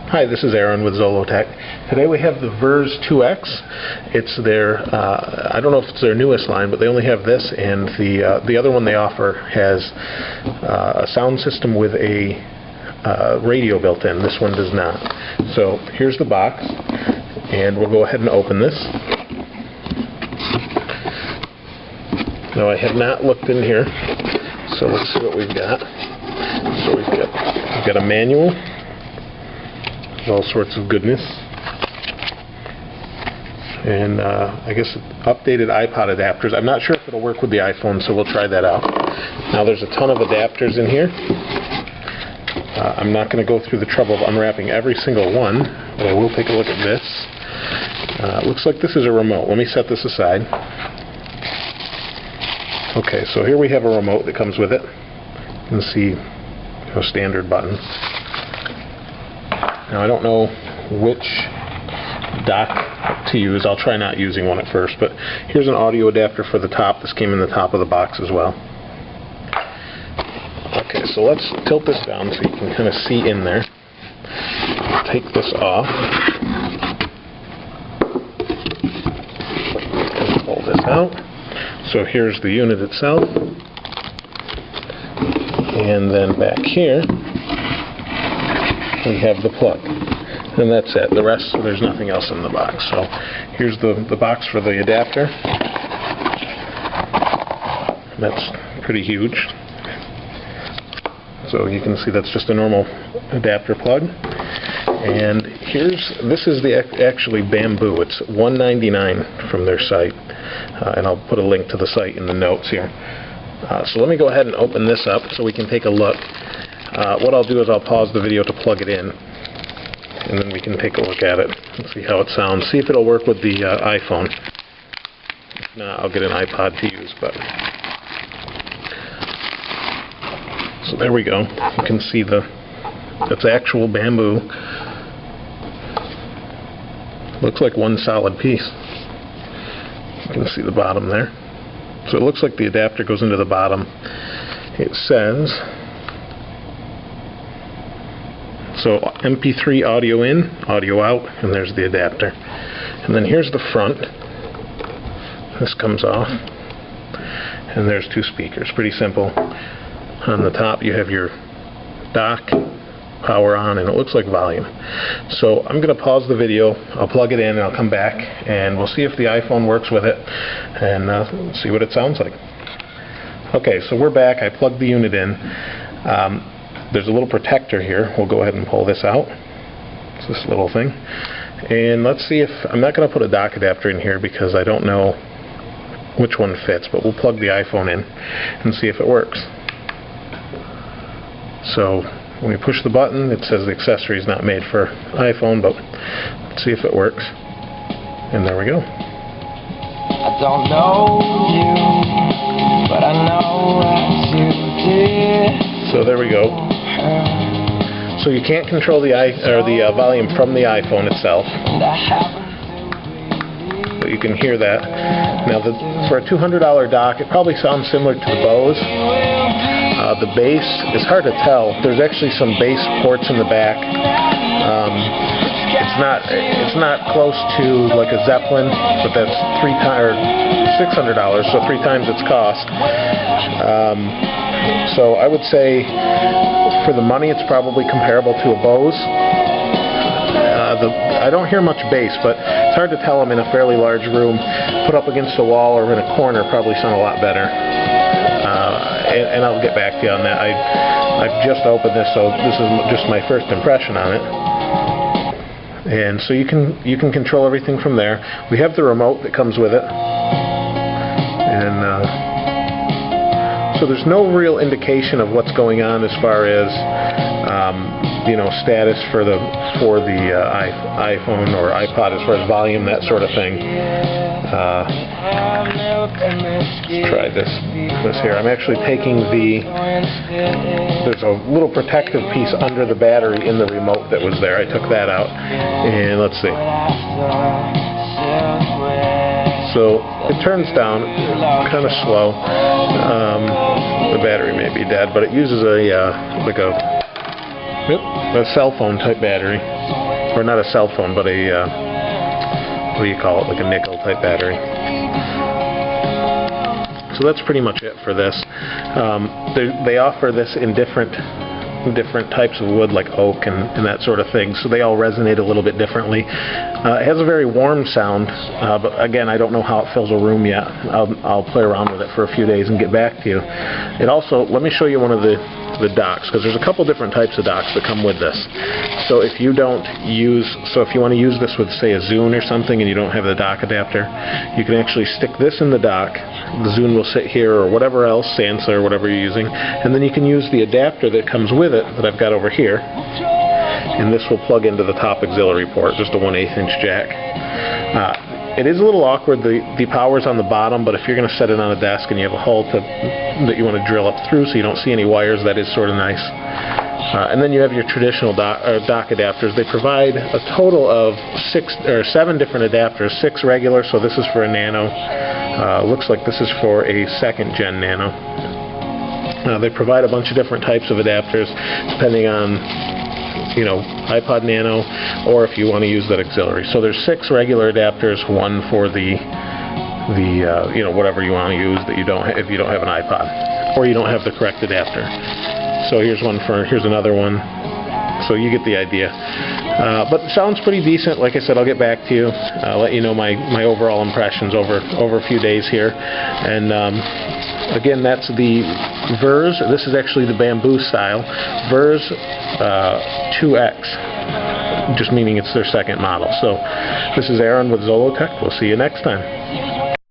Hi, this is Aaron with Zollotech. Today we have the Vers 2X. It's their, I don't know if it's their newest line, but they only have this, and the other one they offer has a sound system with a radio built in. This one does not. So here's the box, and we'll go ahead and open this. Now I have not looked in here, so let's see what we've got. So we've got a manual. All sorts of goodness, and I guess updated iPod adapters. I'm not sure if it'll work with the iPhone, so we'll try that out. Now there's a ton of adapters in here. I'm not going to go through the trouble of unwrapping every single one, but I will take a look at this. Looks like this is a remote. Let me set this aside. Okay, so here we have a remote that comes with it. You can see a standard button. Now I don't know which dock to use. I'll try not using one at first, but here's an audio adapter for the top. This came in the top of the box as well. Okay, so let's tilt this down so you can kind of see in there. Take this off. And pull this out. So here's the unit itself. And then back here we have the plug, and that's it. The rest, there's nothing else in the box. So here's the box for the adapter. That's pretty huge. So you can see that's just a normal adapter plug. And this is the actually bamboo. It's $1.99 from their site, and I'll put a link to the site in the notes here. So let me go ahead and open this up so we can take a look. What I'll do is I'll pause the video to plug it in, and then we can take a look at it and see how it sounds. See if it'll work with the iPhone. If not, I'll get an iPod to use. So there we go. You can see it's actual bamboo. Looks like one solid piece. You can see the bottom there. So it looks like the adapter goes into the bottom. It says, so MP3 audio in, audio out, and there's the adapter. And then here's the front. This comes off, and there's two speakers. Pretty simple. On the top you have your dock, power on, and it looks like volume. So I'm going to pause the video, I'll plug it in, and I'll come back, and we'll see if the iPhone works with it, and see what it sounds like. Okay, so we're back. I plugged the unit in. There's a little protector here. We'll go ahead and pull this out. It's this little thing. And let's see if, I'm not going to put a dock adapter in here because I don't know which one fits, but we'll plug the iPhone in and see if it works. So when we push the button, it says the accessory is not made for iPhone, but let's see if it works. And there we go. I don't know you, but I know what you did. So there we go. So you can't control the volume from the iPhone itself, but you can hear that. Now, for a $200 dock, it probably sounds similar to the Bose. The bass is hard to tell. There's actually some bass ports in the back. It's not close to like a Zeppelin, but that's $600, so 3 times its cost. So I would say for the money it's probably comparable to a Bose. I don't hear much bass, but it's hard to tell them in a fairly large room. Put up against a wall or in a corner probably sound a lot better. And I'll get back to you on that. I've just opened this, so this is just my first impression on it. And so you can control everything from there. We have the remote that comes with it, and so there's no real indication of what's going on as far as status for the iPhone or iPod as far as volume, that sort of thing. Let's try this here. I'm actually taking there's a little protective piece under the battery in the remote that was there. I took that out, and let's see. So it turns down kind of slow. The battery may be dead, but it uses a like a Yep, a cell phone type battery. Or not a cell phone, but a, what do you call it, like a nickel type battery. So that's pretty much it for this. They offer this in different types of wood, like oak and that sort of thing, so they all resonate a little bit differently. It has a very warm sound, but again, I don't know how it fills a room yet. I'll play around with it for a few days and get back to you. It also, let me show you one of the docks, because there's a couple different types of docks that come with this. So if you want to use this with, say, a Zune or something, and you don't have the dock adapter, you can actually stick this in the dock. The Zune will sit here, or whatever else, Sansa or whatever you're using, and then you can use the adapter that comes with it that I've got over here, and this will plug into the top auxiliary port, just a 1/8 inch jack. It is a little awkward, the power's on the bottom, but if you're going to set it on a desk and you have a hole that you want to drill up through so you don't see any wires, that is sort of nice. And then you have your traditional dock adapters. They provide a total of 7 different adapters, 6 regular, so this is for a Nano. Looks like this is for a 2nd gen Nano. They provide a bunch of different types of adapters depending on, you know, iPod Nano, or if you want to use that auxiliary. So there's 6 regular adapters, 1 for the you know, whatever you want to use that you don't if you don't have an iPod or you don't have the correct adapter. So here's another one. So you get the idea. But it sounds pretty decent. Like I said, I'll get back to you. I'll let you know my overall impressions over a few days here. And again, that's the Vers. This is actually the bamboo style Vers 2X, just meaning it's their 2nd model. So this is Aaron with Zolotech. We'll see you next time.